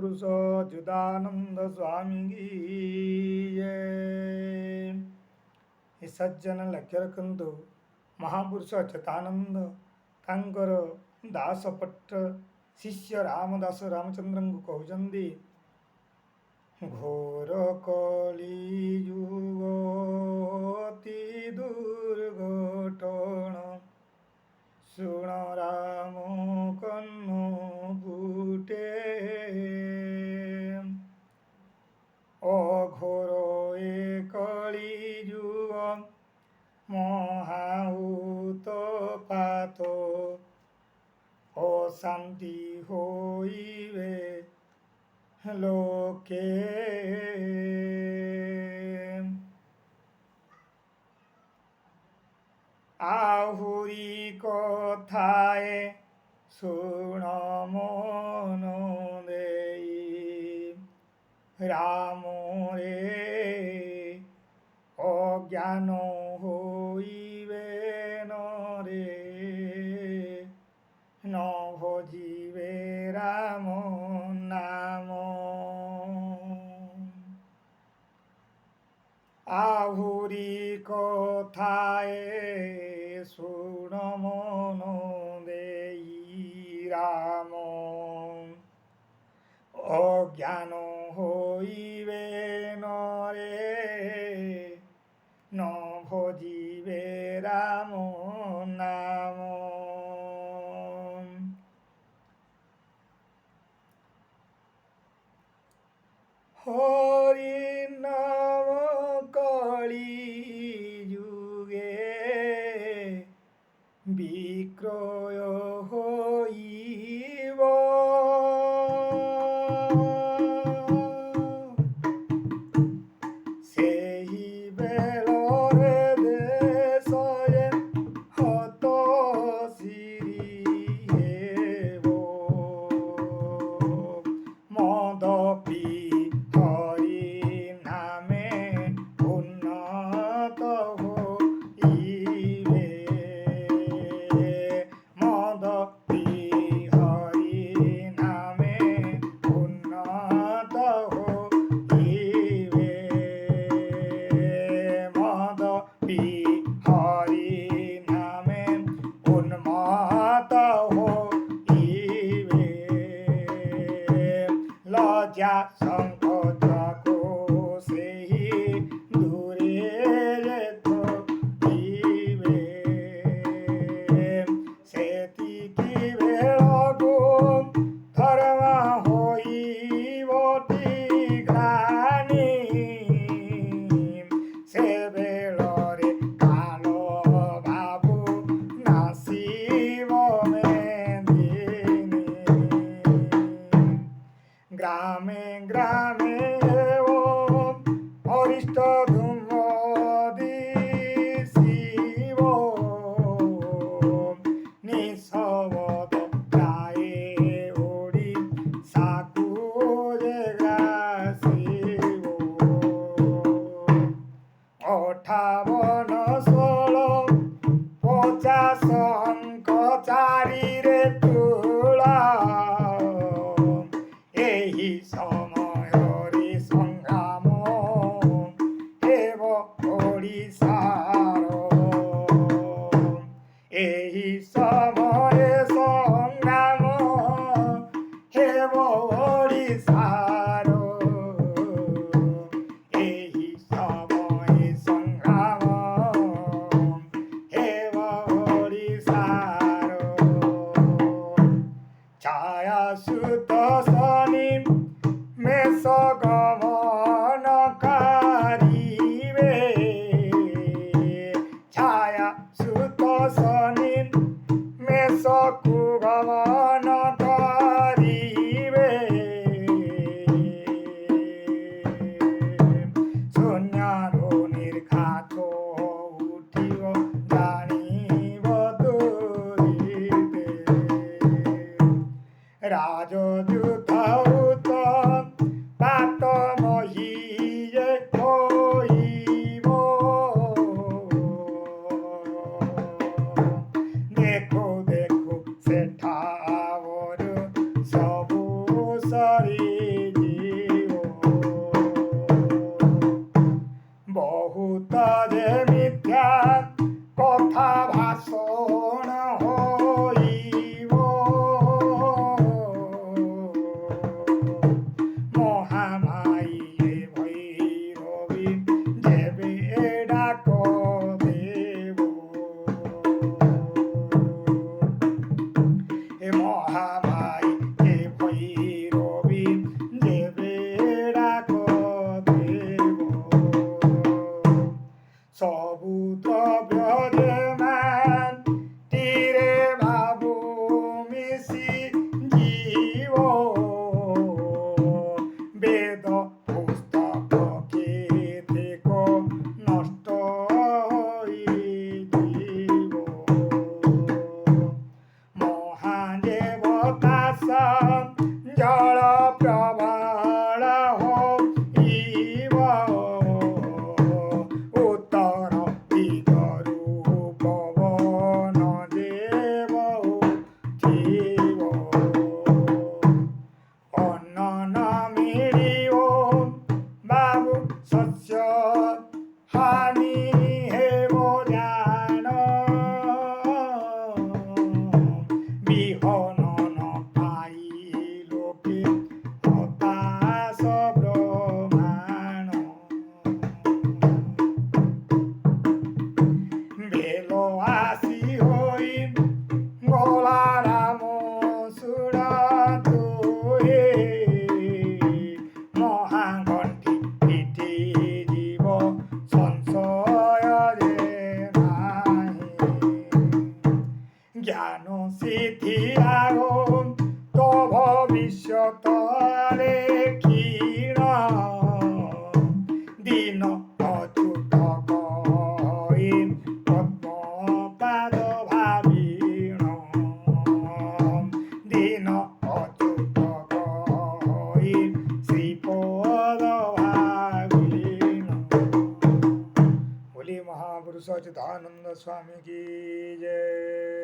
महापुरुष अच्युतानंद स्वामी की जय। हे सज्जन लक्ष्य रखंतु महापुरुष अच्युतानंद तांकर दासपट्ट शिष्य रामदास रामचंद्र को कहते घोर कली युग अति दुर्घटन शुण राम कन्न फुटे अघोर ए कली युग महाउतपात अशांति होइबे लोके आहुरी कथाए शुण मन देई राम रे अज्ञान होइबे न रे न भजिबे राम नाम आहुरी कथाए शुण मन देई राम अज्ञान होइबे न रे न भजिबे राम नाम हरि नाम कली युगे विक्रय होइब सेहि बेलरे देशये हत सिरि हेब मद पी लज्जा संकोच को सेहि दूरे थोइबे सेतिकी बेळगु धर्म होइबटी ग्लानि से बेଳରେ कालो बाबु नासिब मेदिनी ग्रामे ग्रामे अरिष्ट धूम दिशिब निशबद गाए ओडी साकु गासिब 58 16 50 अंक चारिरे तुला एहि समयरे संग्राम हेब ओडिशार एहि समय संग्राम हेब ओडिशार एहि समय संग्राम हेब ओडिशार छाया सुत शनि मेष गमन कारिबे छाया सुत शनि मेष कु गमन कारिबे প্রবଳ হইব উত্তর দিগরু পবন দেব উঠিব অন্ন মিলিব বাবু শস্য হানি হেব জান বিহন পাই লোকে হতাশ ব্রহ্মাণ বেল আসি হই গলা রাম সুর তুহে মহাঘণ্টি পিঠি জীব সংশয় যে নাহি জ্ঞান সিদ্ধি আগম তো ভবিষ্যতরে ক্ষীণ দিন অচ্যুত কই পদ্মপাদ ভাবিণ দিন অচ্যুত কই শ্রীপদ ভাবিণ बोलिए महापुरुष सच्चिदानंद स्वामी की जय।